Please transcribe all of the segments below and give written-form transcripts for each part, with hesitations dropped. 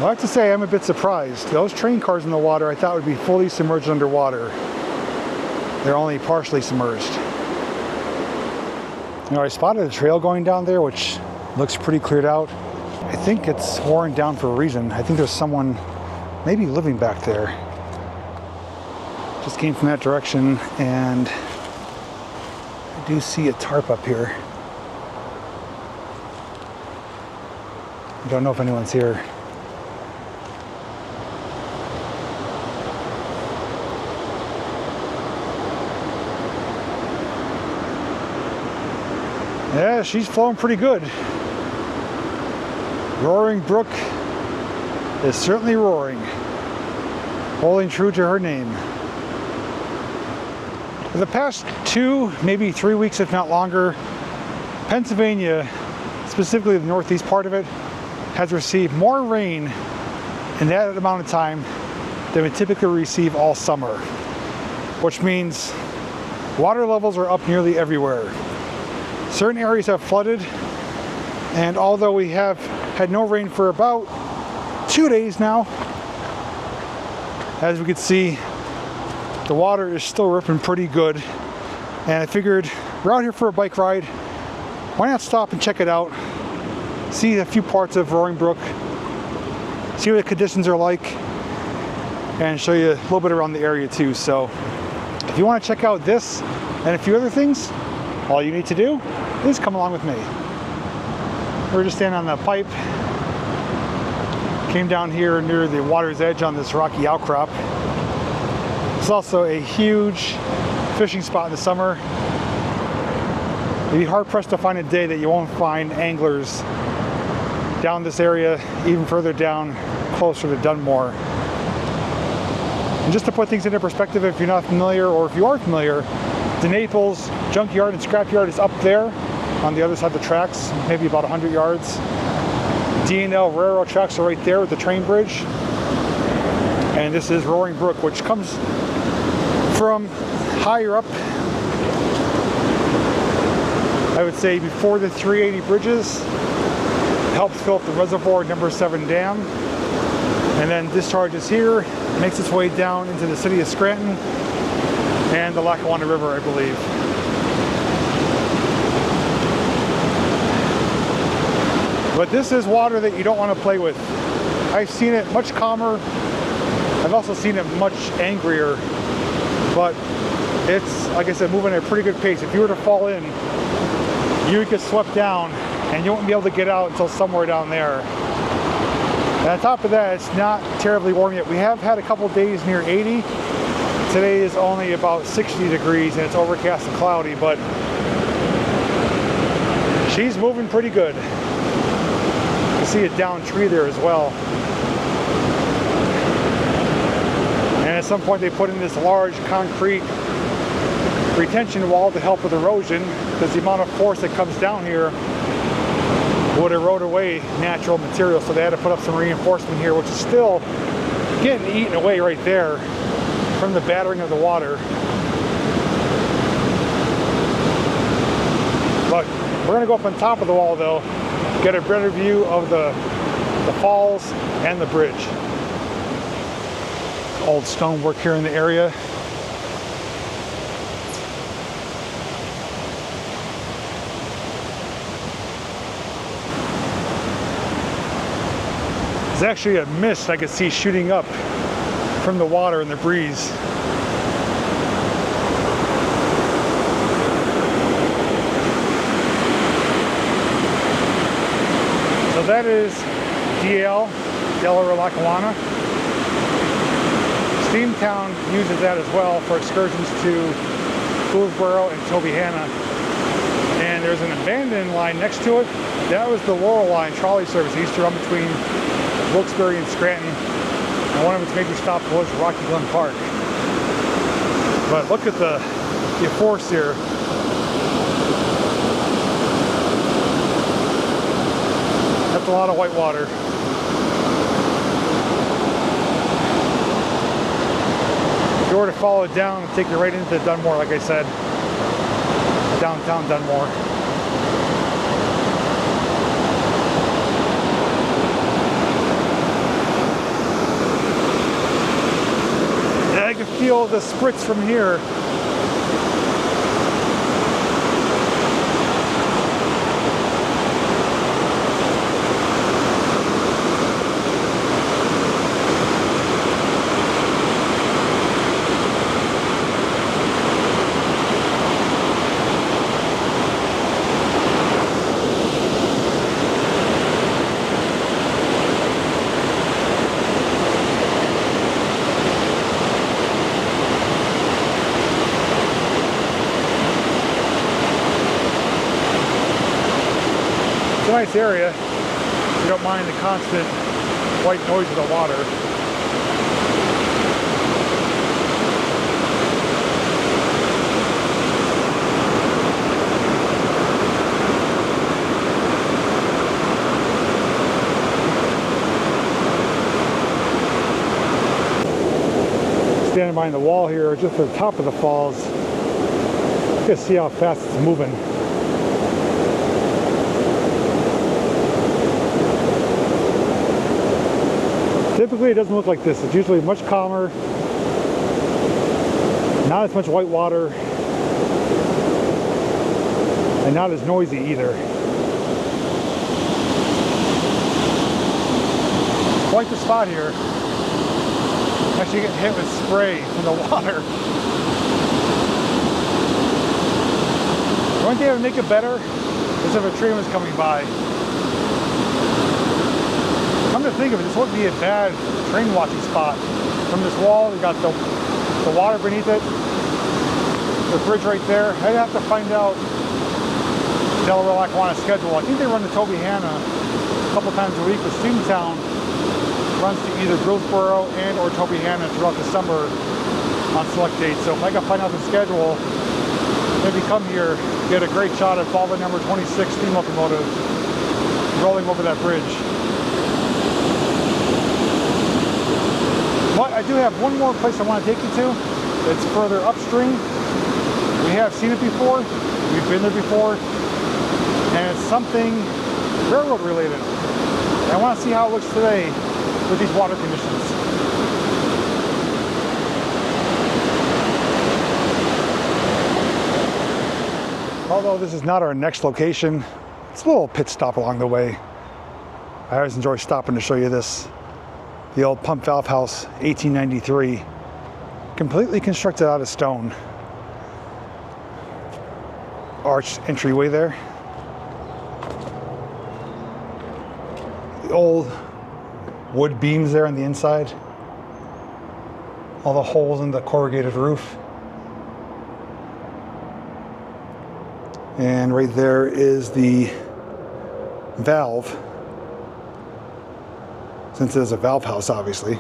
I have to say I'm a bit surprised. Those train cars in the water I thought would be fully submerged underwater. They're only partially submerged. You know, I spotted a trail going down there which looks pretty cleared out. I think it's worn down for a reason. I think there's someone maybe living back there. Just came from that direction and I do see a tarp up here. I don't know if anyone's here. Yeah, she's flowing pretty good. Roaring Brook is certainly roaring, holding true to her name. For the past 2, maybe 3 weeks, if not longer, Pennsylvania, specifically the northeast part of it, has received more rain in that amount of time than we typically receive all summer, which means water levels are up nearly everywhere. Certain areas have flooded, and although we have had no rain for about 2 days now, as we can see, the water is still ripping pretty good. And I figured we're out here for a bike ride, why not stop and check it out, see a few parts of Roaring Brook, see what the conditions are like, and show you a little bit around the area too. So if you want to check out this and a few other things, all you need to do is come along with me. We're just standing on the pipe. Came down here near the water's edge on this rocky outcrop. It's also a huge fishing spot in the summer. You'd be hard pressed to find a day that you won't find anglers down this area, even further down, closer to Dunmore. And just to put things into perspective, if you're not familiar, or if you are familiar, the Naples Junkyard and Scrapyard is up there on the other side of the tracks, maybe about 100 yards. D&L railroad tracks are right there with the train bridge. And this is Roaring Brook, which comes from higher up, I would say before the 380 bridges. Helps fill up the reservoir number 7 dam. And then discharges here, makes its way down into the city of Scranton and the Lackawanna River, I believe. But this is water that you don't want to play with. I've seen it much calmer. I've also seen it much angrier. But it's, like I said, moving at a pretty good pace. If you were to fall in, you would get swept down and you won't be able to get out until somewhere down there. And on top of that, it's not terribly warm yet. We have had a couple days near 80. Today is only about 60 degrees and it's overcast and cloudy, but she's moving pretty good. You see a downed tree there as well. And at some point they put in this large concrete retention wall to help with erosion, because the amount of force that comes down here would erode away natural material. So they had to put up some reinforcement here, which is still getting eaten away right there from the battering of the water. But we're going to go up on top of the wall though, get a better view of the falls and the bridge. Old stonework here in the area. There's actually a mist I could see shooting up from the water and the breeze. So that is DL, Delaware Lackawanna. Steamtown uses that as well for excursions to Boothboro and Tobyhanna. And there's an abandoned line next to it. That was the Laurel Line trolley service. It used to run between Wilkes-Barre and Scranton. And one of its major stops was Rocky Glen Park. But look at the force here. That's a lot of white water. If you were to follow it down, it'll take you right into Dunmore, like I said. Downtown Dunmore. feel the spritz from here. It's a nice area. You don't mind the constant white noise of the water. Standing behind the wall here, just at the top of the falls. You can see how fast it's moving. Typically it doesn't look like this. It's usually much calmer, not as much white water, and not as noisy either. Quite the spot here. Actually getting hit with spray from the water. The only thing that would make it better is if a train was coming by. Come to think of it, this wouldn't be a bad train watching spot. From this wall, we got the water beneath it, the bridge right there. I'd have to find out Delaware Lackawanna schedule. I think they run to Tobyhanna a couple times a week, but Steamtown runs to either Grillsboro and or Tobyhanna throughout the summer on select dates. So if I can find out the schedule, maybe come here, get a great shot at Volvo number 26 steam locomotive rolling over that bridge. But I do have one more place I want to take you to. It's further upstream. We have seen it before. We've been there before. And it's something railroad related. And I want to see how it looks today with these water conditions. Although this is not our next location, it's a little pit stop along the way. I always enjoy stopping to show you this. The old pump valve house, 1893, completely constructed out of stone. Arched entryway there. The old wood beams there on the inside. All the holes in the corrugated roof. And right there is the valve. Since it is a valve house, obviously.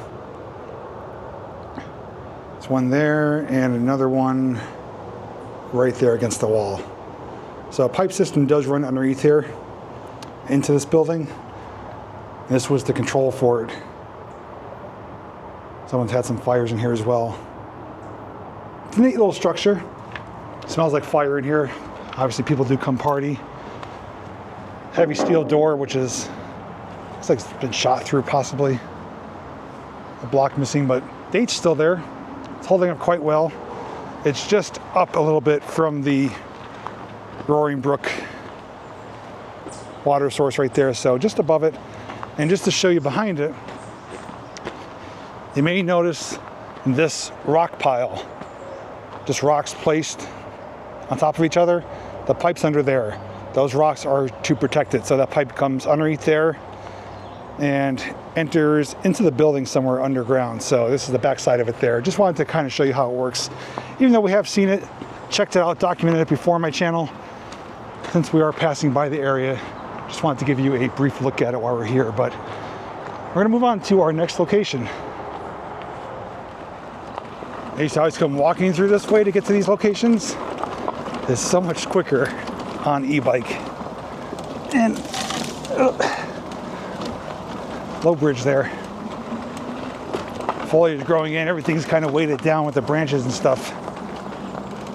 There's one there and another one right there against the wall. So a pipe system does run underneath here into this building. This was the control for it. Someone's had some fires in here as well. It's a neat little structure. Smells like fire in here. Obviously people do come party. Heavy steel door, which is looks like it's been shot through possibly. A block missing, but the H's still there. It's holding up quite well. It's just up a little bit from the Roaring Brook water source right there, so just above it. And just to show you behind it, you may notice this rock pile, just rocks placed on top of each other. The pipe's under there. Those rocks are to protect it, so that pipe comes underneath there and enters into the building somewhere underground. So this is the back side of it there. Just wanted to kind of show you how it works. Even though we have seen it, checked it out, documented it before on my channel, since we are passing by the area, just wanted to give you a brief look at it while we're here. But we're gonna move on to our next location. I used to always come walking through this way to get to these locations. It's so much quicker on e-bike. And low bridge there. Foliage growing in, everything's kind of weighted down with the branches and stuff.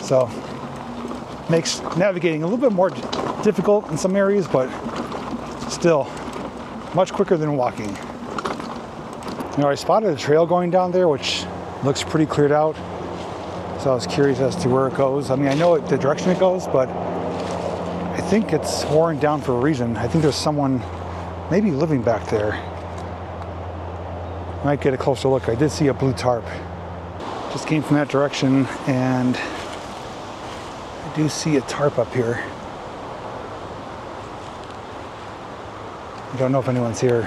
So makes navigating a little bit more difficult in some areas, but still much quicker than walking. You know, I spotted a trail going down there, which looks pretty cleared out. So I was curious as to where it goes. I mean, I know the direction it goes, but I think it's worn down for a reason. I think there's someone maybe living back there. Might get a closer look. I did see a blue tarp. Just came from that direction, and I do see a tarp up here. I don't know if anyone's here.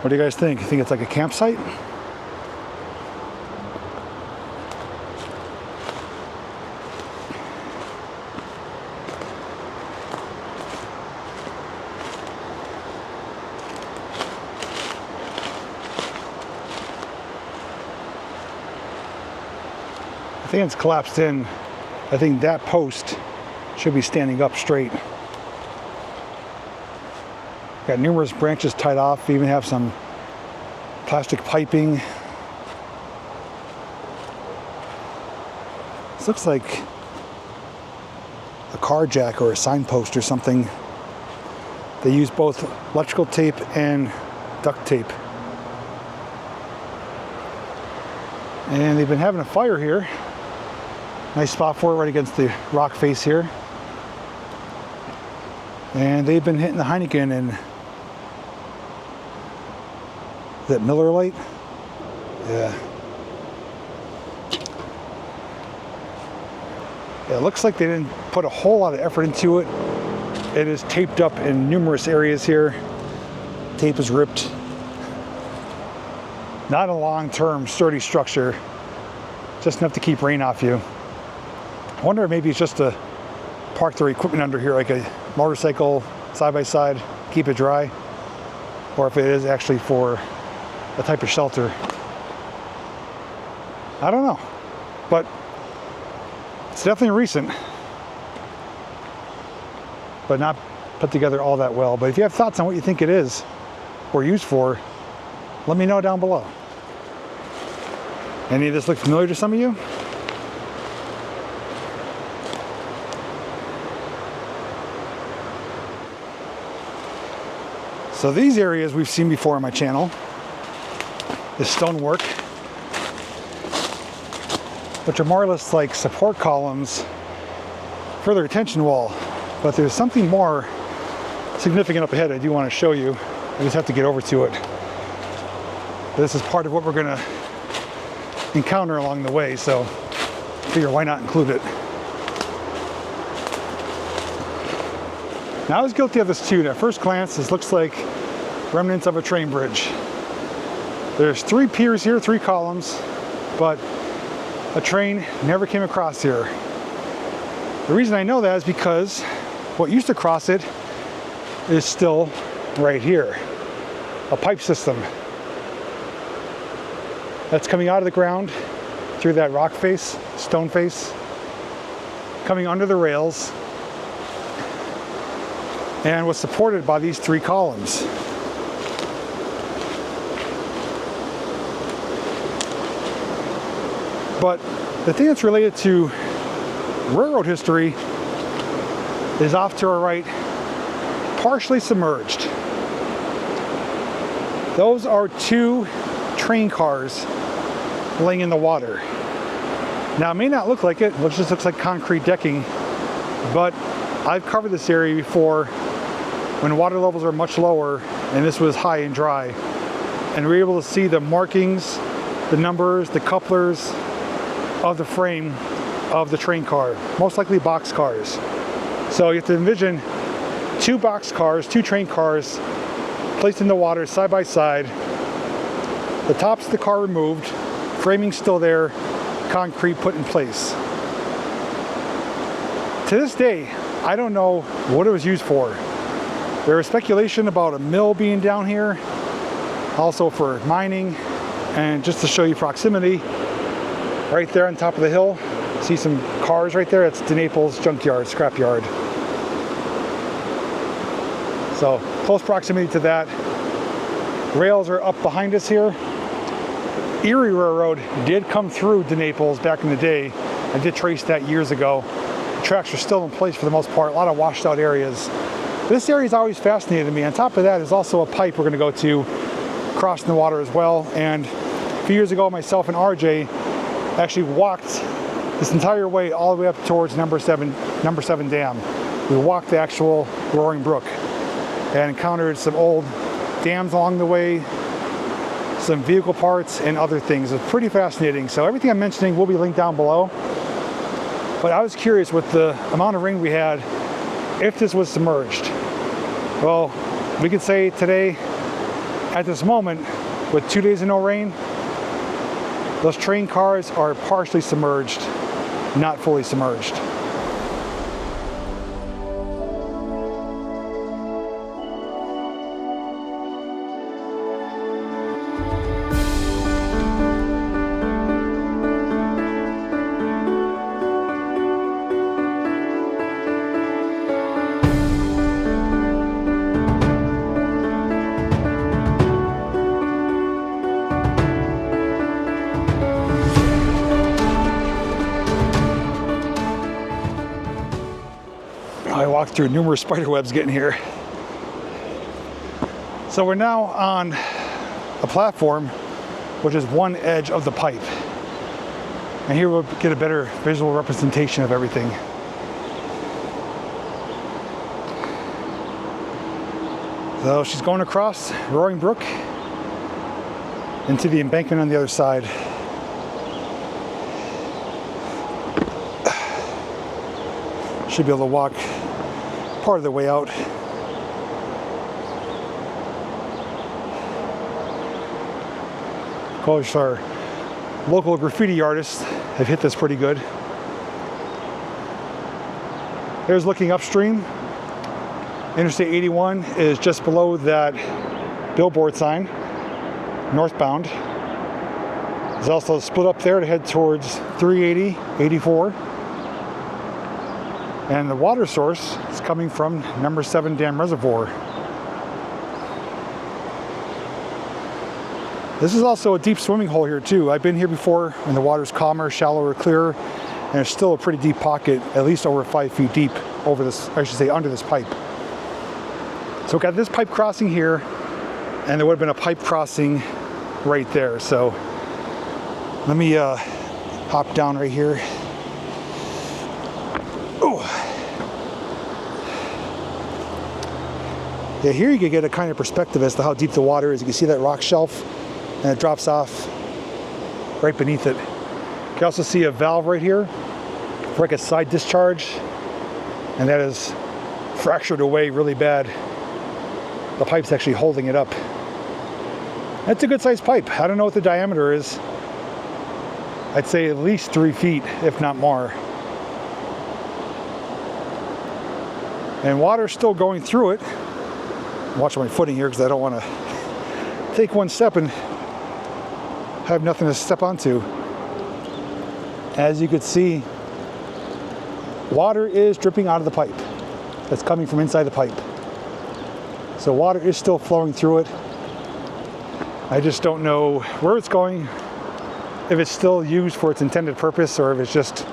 What do you guys think? You think it's like a campsite? I think it's collapsed in. I think that post should be standing up straight. Got numerous branches tied off. We even have some plastic piping. This looks like a car jack or a signpost or something. They use both electrical tape and duct tape. And they've been having a fire here. Nice spot for it, right against the rock face here. And they've been hitting the Heineken and that Miller Lite? Yeah. It looks like they didn't put a whole lot of effort into it. It is taped up in numerous areas here. Tape is ripped. Not a long-term sturdy structure. Just enough to keep rain off you. I wonder if maybe it's just to park their equipment under here, like a motorcycle side-by-side, keep it dry. Or if it is actually for a type of shelter. I don't know, but it's definitely recent, but not put together all that well. But if you have thoughts on what you think it is or used for, let me know down below. Any of this look familiar to some of you? So these areas we've seen before on my channel. The stonework, which are more or less like support columns for the retention wall. But there's something more significant up ahead I do want to show you. I just have to get over to it. This is part of what we're going to encounter along the way, so I figure why not include it. Now I was guilty of this too. At first glance, this looks like remnants of a train bridge. There's 3 piers here, 3 columns, but a train never came across here. The reason I know that is because what used to cross it is still right here. A pipe system that's coming out of the ground through that rock face, stone face, coming under the rails, and was supported by these 3 columns. But the thing that's related to railroad history is off to our right, partially submerged. Those are 2 train cars laying in the water. Now it may not look like it, just looks like concrete decking, but I've covered this area before when water levels are much lower and this was high and dry. And we're able to see the markings, the numbers, the couplers of the frame of the train car, most likely box cars. So you have to envision 2 box cars, 2 train cars placed in the water side by side. The tops of the car removed, framing still there, concrete put in place. To this day, I don't know what it was used for. There was speculation about a mill being down here, also for mining, and just to show you proximity, right there on top of the hill, see some cars right there. It's DeNaples junkyard, scrapyard. So close proximity to that. Rails are up behind us here. Erie Railroad did come through DeNaples back in the day. I did trace that years ago. The tracks are still in place for the most part. A lot of washed out areas. This area has always fascinated me. On top of that is also a pipe we're going to go to, crossing the water as well. And few years ago, myself and RJ actually walked this entire way all the way up towards number 7 dam. We walked the actual Roaring Brook and encountered some old dams along the way, some vehicle parts and other things. It's pretty fascinating. So everything I'm mentioning will be linked down below. But I was curious with the amount of rain we had, if this was submerged. Well, we could say today, at this moment, with 2 days of no rain, those train cars are partially submerged, not fully submerged. I walked through numerous spider webs getting here. So we're now on a platform, which is one edge of the pipe. And here we'll get a better visual representation of everything. So she's going across Roaring Brook into the embankment on the other side. Should be able to walk part of the way out. Of course, our local graffiti artists have hit this pretty good. There's looking upstream. Interstate 81 is just below that billboard sign, northbound. There's also a split up there to head towards 380, 84. And the water source is coming from number 7 Dam Reservoir. This is also a deep swimming hole here too. I've been here before when the water's calmer, shallower, clearer, and it's still a pretty deep pocket, at least over 5 feet deep over this, I should say, under this pipe. So we've got this pipe crossing here, and there would have been a pipe crossing right there. So let me hop down right here. Yeah, here you can get a kind of perspective as to how deep the water is. You can see that rock shelf, and it drops off right beneath it. You can also see a valve right here for like a side discharge, and that is fractured away really bad. The pipe's actually holding it up. That's a good sized pipe. I don't know what the diameter is. I'd say at least 3 feet, if not more. And water's still going through it. I'm watching my footing here because I don't want to take one step and have nothing to step onto. As you could see, water is dripping out of the pipe. That's coming from inside the pipe. So water is still flowing through it. I just don't know where it's going, if it's still used for its intended purpose or if it's just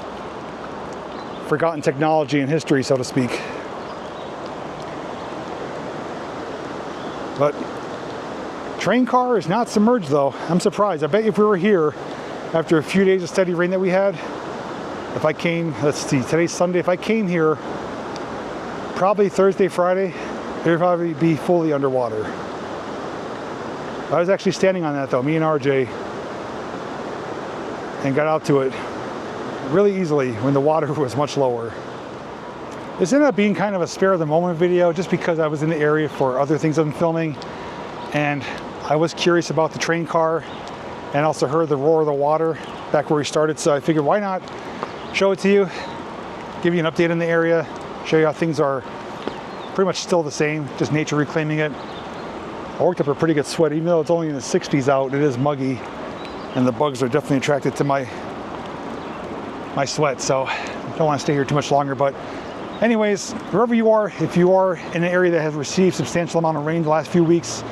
forgotten technology in history, so to speak. But train car is not submerged though. I'm surprised. I bet if we were here after a few days of steady rain that we had, if I came, let's see, today's Sunday, if I came here probably Thursday, Friday, it would probably be fully underwater. I was actually standing on that though, me and RJ, and got out to it really easily when the water was much lower. This ended up being kind of a spare of the moment video just because I was in the area for other things I'm filming, and I was curious about the train car and also heard the roar of the water back where we started, so I figured why not show it to you, give you an update in the area, show you how things are pretty much still the same, just nature reclaiming it. I worked up a pretty good sweat, even though it's only in the 60s out, it is muggy, and the bugs are definitely attracted to my sweat, so I don't want to stay here too much longer. But anyways, wherever you are, if you are in an area that has received substantial amount of rain the last few weeks,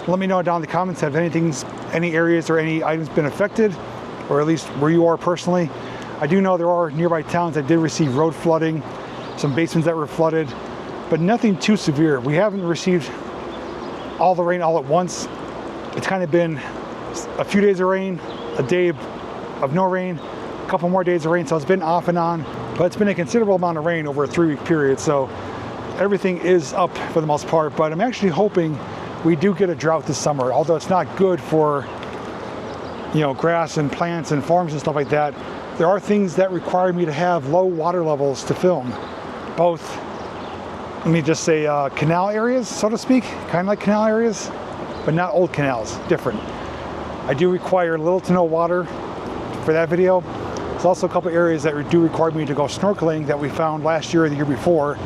let me know down in the comments, have any areas or any items been affected, or at least where you are personally. I do know there are nearby towns that did receive road flooding, some basements that were flooded, but nothing too severe. We haven't received all the rain all at once. It's kind of been a few days of rain, a day of no rain, a couple more days of rain, so it's been off and on, but it's been a considerable amount of rain over a 3-week period, so everything is up for the most part. But I'm actually hoping we do get a drought this summer, although it's not good for, you know, grass and plants and farms and stuff like that. There are things that require me to have low water levels to film, both, let me just say, canal areas, so to speak, kind of like canal areas, but not old canals, different. I do require little to no water for that video. There's also a couple areas that do require me to go snorkeling that we found last year or the year before,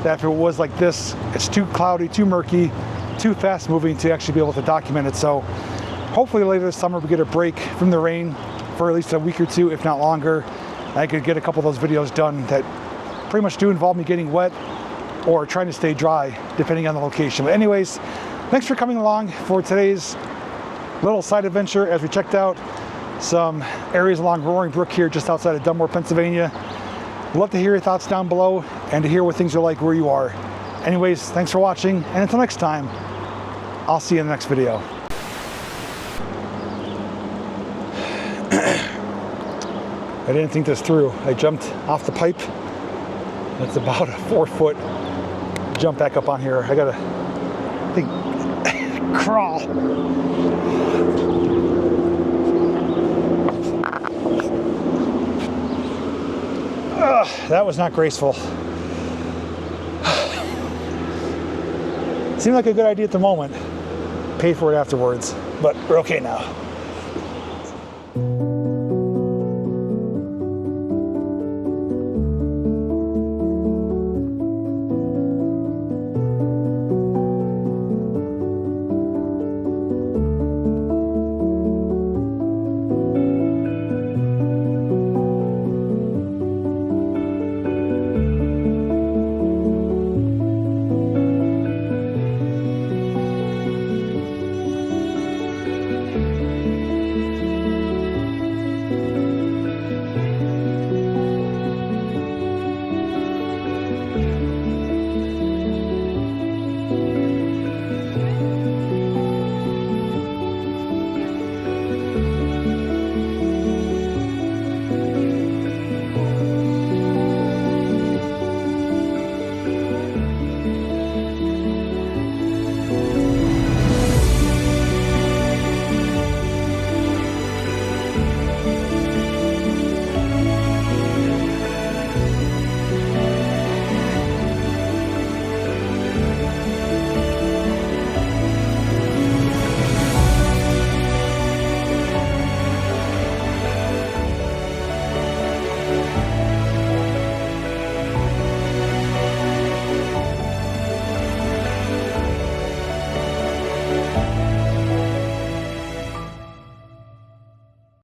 that if it was like this, it's too cloudy, too murky, too fast moving to actually be able to document it. So hopefully later this summer we get a break from the rain for at least a week or two, if not longer. I could get a couple of those videos done that pretty much do involve me getting wet or trying to stay dry, depending on the location. But anyways, thanks for coming along for today's little side adventure as we checked out some areas along Roaring Brook here just outside of Dunmore, Pennsylvania. Love to hear your thoughts down below and to hear what things are like where you are. Anyways, thanks for watching, and until next time, I'll see you in the next video. I didn't think this through. I jumped off the pipe. It's about a 4-foot jump back up on here. I gotta, I think, crawl. That was not graceful. Seemed like a good idea at the moment. Pay for it afterwards, but we're okay now.